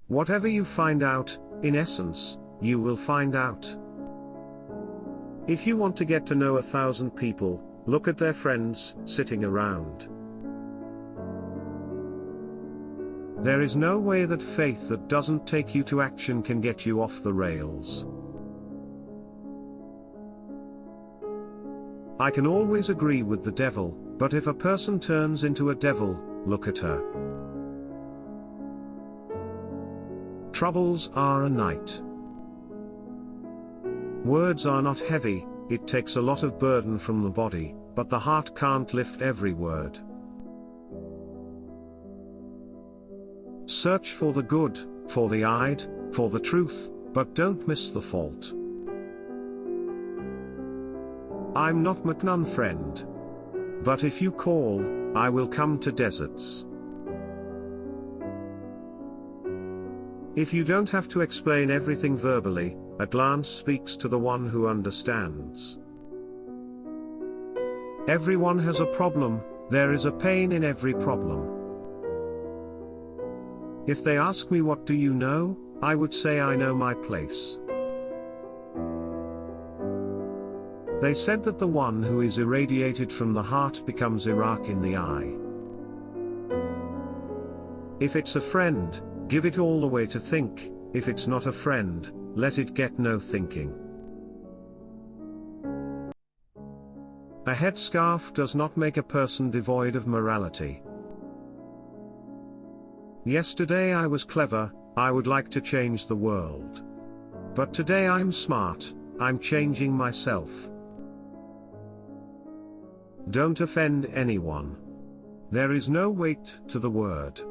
Whatever you find out, in essence, you will find out. If you want to get to know 1,000 people, look at their friends sitting around. There is no way that faith that doesn't take you to action can get you off the rails. I can always agree with the devil, but if a person turns into a devil, look at her. Troubles are a night. Words are not heavy, it takes a lot of burden from the body, but the heart can't lift every word. Search for the good, for the eyed, for the truth, but don't miss the fault. I'm not McNun friend. But if you call, I will come to deserts. If you don't have to explain everything verbally, a glance speaks to the one who understands. Everyone has a problem, there is a pain in every problem. If they ask me what do you know, I would say I know my place. They said that the one who is irradiated from the heart becomes Iraq in the eye. If it's a friend, give it all the way to think, if it's not a friend, let it get no thinking. A headscarf does not make a person devoid of morality. Yesterday I was clever, I would like to change the world. But today I'm smart, I'm changing myself. Don't offend anyone. There is no weight to the word.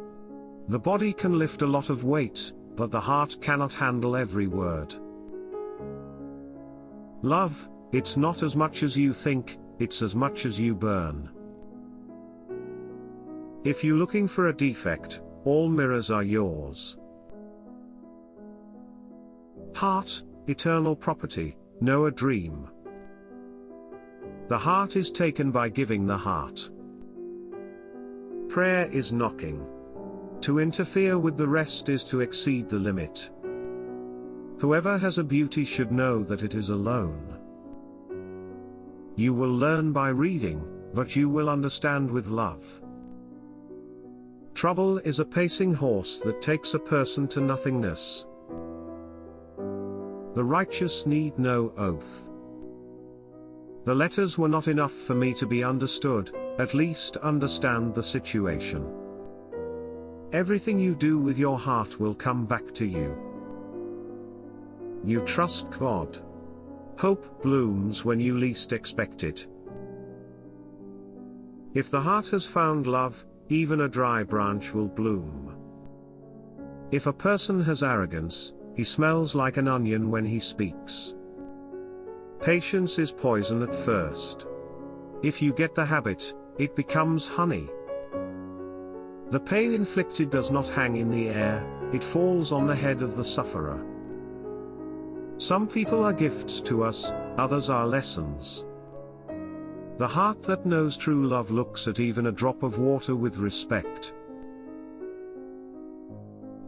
The body can lift a lot of weight, but the heart cannot handle every word. Love, it's not as much as you think, it's as much as you burn. If you're looking for a defect, all mirrors are yours. Heart, eternal property, know a dream. The heart is taken by giving the heart. Prayer is knocking. To interfere with the rest is to exceed the limit. Whoever has a beauty should know that it is alone. You will learn by reading, but you will understand with love. Trouble is a pacing horse that takes a person to nothingness. The righteous need no oath. The letters were not enough for me to be understood, at least understand the situation. Everything you do with your heart will come back to you. You trust God. Hope blooms when you least expect it. If the heart has found love, even a dry branch will bloom. If a person has arrogance, he smells like an onion when he speaks. Patience is poison at first. If you get the habit, it becomes honey. The pain inflicted does not hang in the air, it falls on the head of the sufferer. Some people are gifts to us, others are lessons. The heart that knows true love looks at even a drop of water with respect.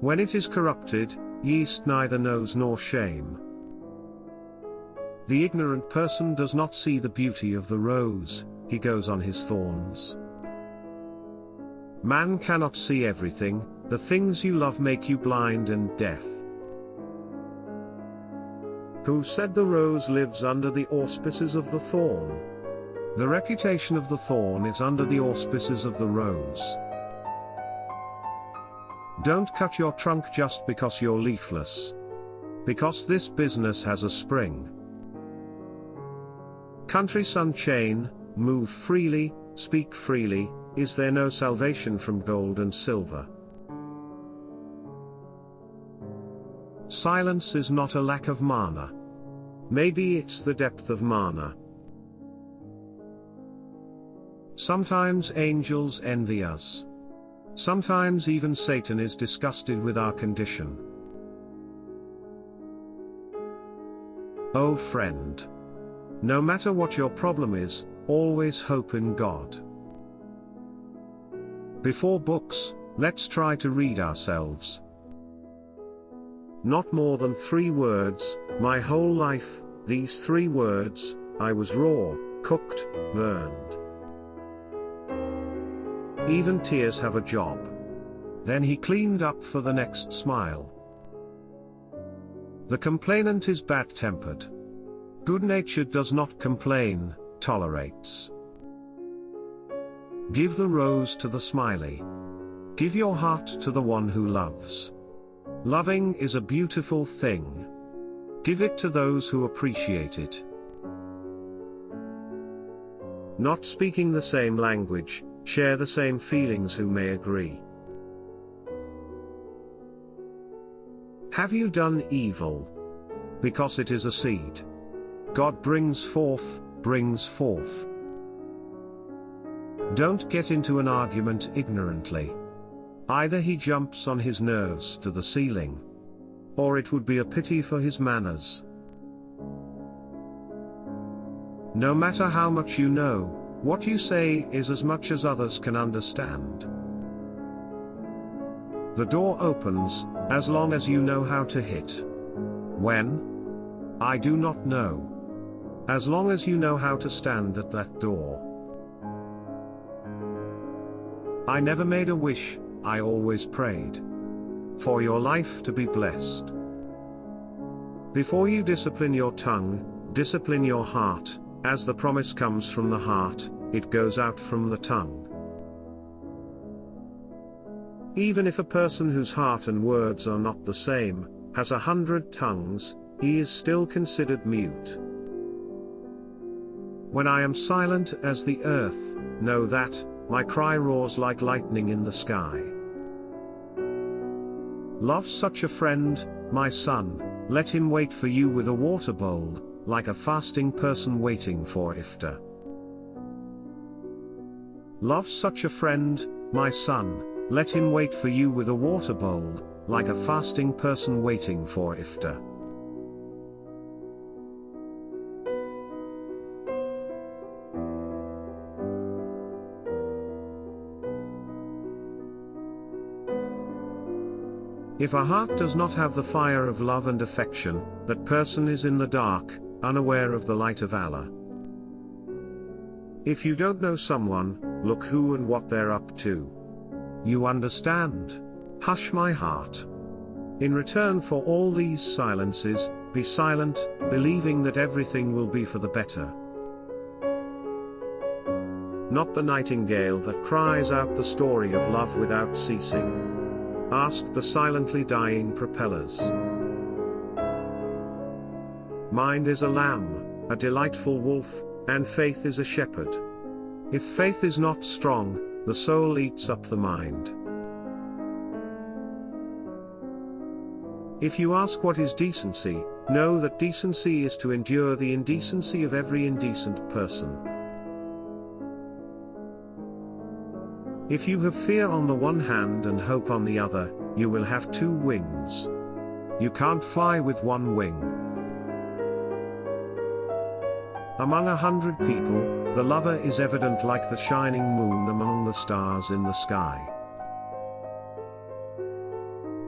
When it is corrupted, yeast neither knows nor shame. The ignorant person does not see the beauty of the rose, he goes on his thorns. Man cannot see everything, the things you love make you blind and deaf. Who said the rose lives under the auspices of the thorn? The reputation of the thorn is under the auspices of the rose. Don't cut your trunk just because you're leafless. Because this business has a spring. Country sun chain, move freely, speak freely, is there no salvation from gold and silver? Silence is not a lack of mana. Maybe it's the depth of mana. Sometimes angels envy us. Sometimes even Satan is disgusted with our condition. Oh friend. No matter what your problem is, always hope in God. Before books, let's try to read ourselves. Not more than 3 words, my whole life, these 3 words, I was raw, cooked, burned. Even tears have a job. Then he cleaned up for the next smile. The complainant is bad-tempered. Good-natured does not complain, tolerates. Give the rose to the smiley. Give your heart to the one who loves. Loving is a beautiful thing. Give it to those who appreciate it. Not speaking the same language, share the same feelings who may agree. Have you done evil? Because it is a seed. God brings forth. Don't get into an argument ignorantly. Either he jumps on his nerves to the ceiling, or it would be a pity for his manners. No matter how much you know, what you say is as much as others can understand. The door opens, as long as you know how to hit. When? I do not know. As long as you know how to stand at that door. I never made a wish, I always prayed. For your life to be blessed. Before you discipline your tongue, discipline your heart, as the promise comes from the heart, it goes out from the tongue. Even if a person whose heart and words are not the same, has 100 tongues, he is still considered mute. When I am silent as the earth, know that, my cry roars like lightning in the sky. Love such a friend, my son, let him wait for you with a water bowl, like a fasting person waiting for iftar. Love such a friend, my son, let him wait for you with a water bowl, like a fasting person waiting for iftar. If a heart does not have the fire of love and affection, that person is in the dark, unaware of the light of Allah. If you don't know someone, look who and what they're up to. You understand? Hush my heart. In return for all these silences, be silent, believing that everything will be for the better. Not the nightingale that cries out the story of love without ceasing. Ask the silently dying propellers. Mind is a lamb, a delightful wolf, and faith is a shepherd. If faith is not strong, the soul eats up the mind. If you ask what is decency, know that decency is to endure the indecency of every indecent person. If you have fear on the one hand and hope on the other, you will have 2 wings. You can't fly with 1 wing. Among 100 people, the lover is evident like the shining moon among the stars in the sky.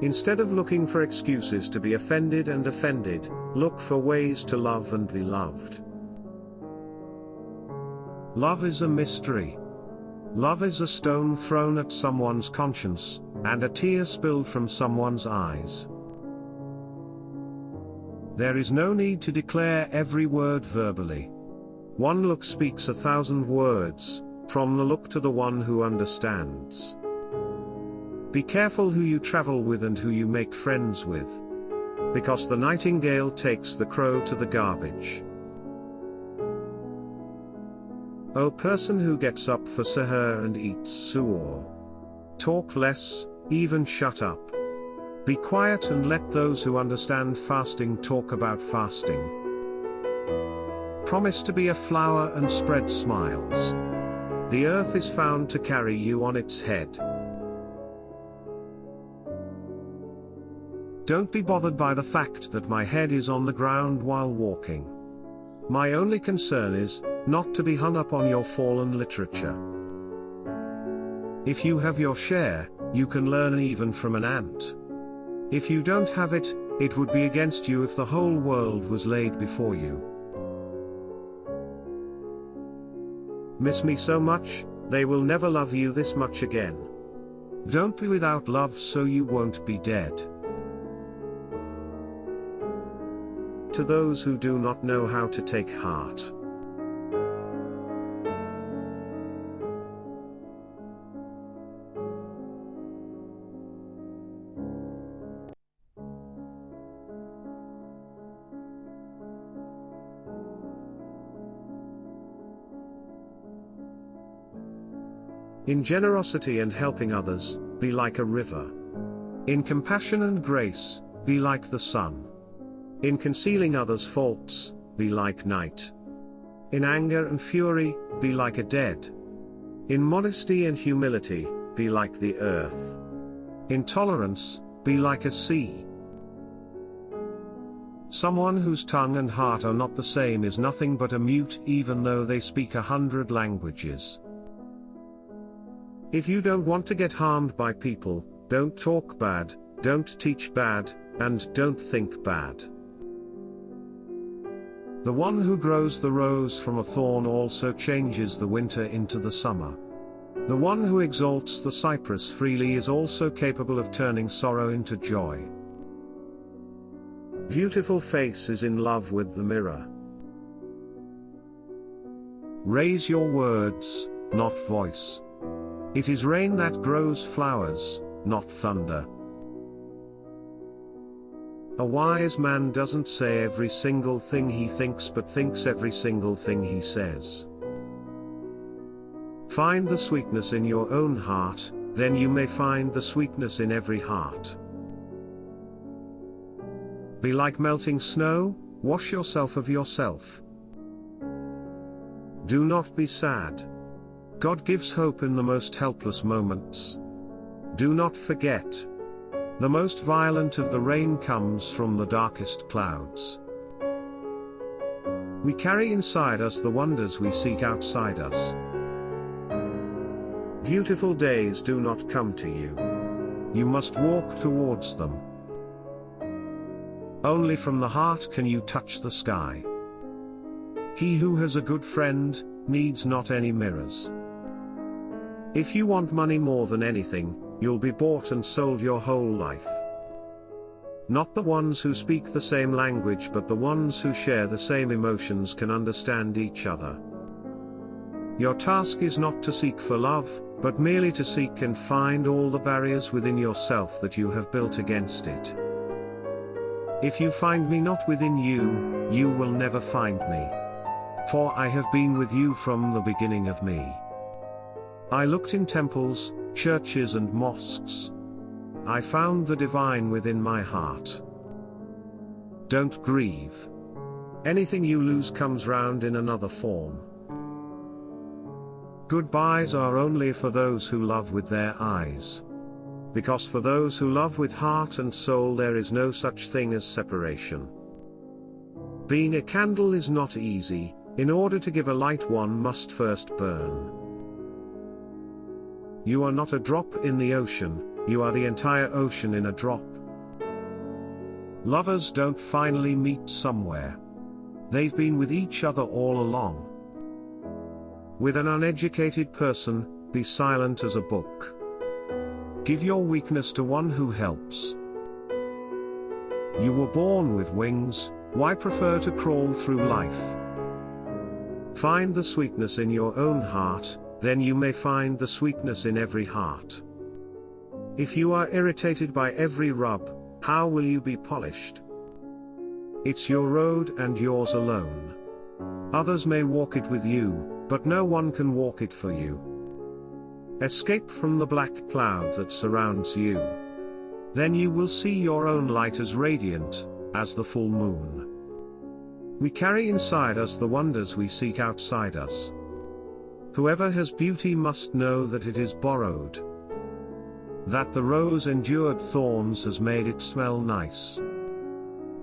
Instead of looking for excuses to be offended and offended, look for ways to love and be loved. Love is a mystery. Love is a stone thrown at someone's conscience, and a tear spilled from someone's eyes. There is no need to declare every word verbally. One look speaks 1,000 words, from the look to the one who understands. Be careful who you travel with and who you make friends with. Because the nightingale takes the crow to the garbage. O person who gets up for seher and eats suhoor. Talk less, even shut up. Be quiet and let those who understand fasting talk about fasting. Promise to be a flower and spread smiles. The earth is found to carry you on its head. Don't be bothered by the fact that my head is on the ground while walking. My only concern is, not to be hung up on your fallen literature. If you have your share, you can learn even from an ant. If you don't have it, It would be against you if the whole world was laid before you. Miss me so much, they will never love you this much again. Don't be without love so you won't be dead. To those who do not know how to take heart. In generosity and helping others, be like a river. In compassion and grace, be like the sun. In concealing others' faults, be like night. In anger and fury, be like a dead. In modesty and humility, be like the earth. In tolerance, be like a sea. Someone whose tongue and heart are not the same is nothing but a mute even though they speak 100 languages. If you don't want to get harmed by people, don't talk bad, don't teach bad, and don't think bad. The one who grows the rose from a thorn also changes the winter into the summer. The one who exalts the cypress freely is also capable of turning sorrow into joy. Beautiful face is in love with the mirror. Raise your words, not voice. It is rain that grows flowers, not thunder. A wise man doesn't say every single thing he thinks but thinks every single thing he says. Find the sweetness in your own heart, then you may find the sweetness in every heart. Be like melting snow, wash yourself of yourself. Do not be sad. God gives hope in the most helpless moments. Do not forget. The most violent of the rain comes from the darkest clouds. We carry inside us the wonders we seek outside us. Beautiful days do not come to you. You must walk towards them. Only from the heart can you touch the sky. He who has a good friend needs not any mirrors. If you want money more than anything, you'll be bought and sold your whole life. Not the ones who speak the same language but the ones who share the same emotions can understand each other. Your task is not to seek for love, but merely to seek and find all the barriers within yourself that you have built against it. If you find me not within you, you will never find me. For I have been with you from the beginning of me. I looked in temples, churches and mosques. I found the divine within my heart. Don't grieve. Anything you lose comes round in another form. Goodbyes are only for those who love with their eyes. Because for those who love with heart and soul there is no such thing as separation. Being a candle is not easy. In order to give a light one must first burn. You are not a drop in the ocean, you are the entire ocean in a drop. Lovers don't finally meet somewhere. They've been with each other all along. With an uneducated person, be silent as a book. Give your weakness to one who helps. You were born with wings, why prefer to crawl through life? Find the sweetness in your own heart, then you may find the sweetness in every heart. If you are irritated by every rub, how will you be polished? It's your road and yours alone. Others may walk it with you, but no one can walk it for you. Escape from the black cloud that surrounds you. Then you will see your own light as radiant as the full moon. We carry inside us the wonders we seek outside us. Whoever has beauty must know that it is borrowed. That the rose endured thorns has made it smell nice.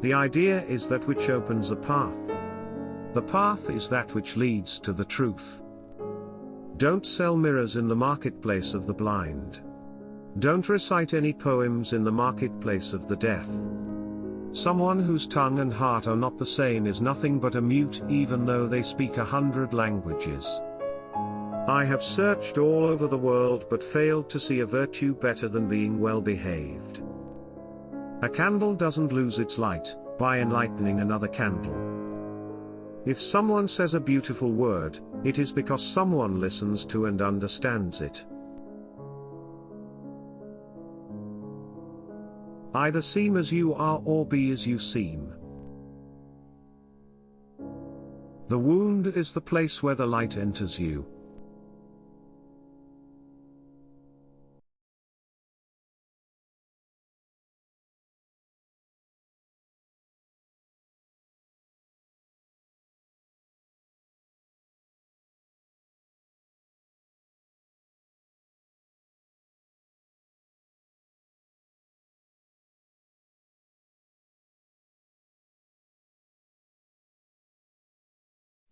The idea is that which opens a path. The path is that which leads to the truth. Don't sell mirrors in the marketplace of the blind. Don't recite any poems in the marketplace of the deaf. Someone whose tongue and heart are not the same is nothing but a mute, even though they speak 100 languages. I have searched all over the world but failed to see a virtue better than being well behaved. A candle doesn't lose its light by enlightening another candle. If someone says a beautiful word, it is because someone listens to and understands it. Either seem as you are or be as you seem. The wound is the place where the light enters you.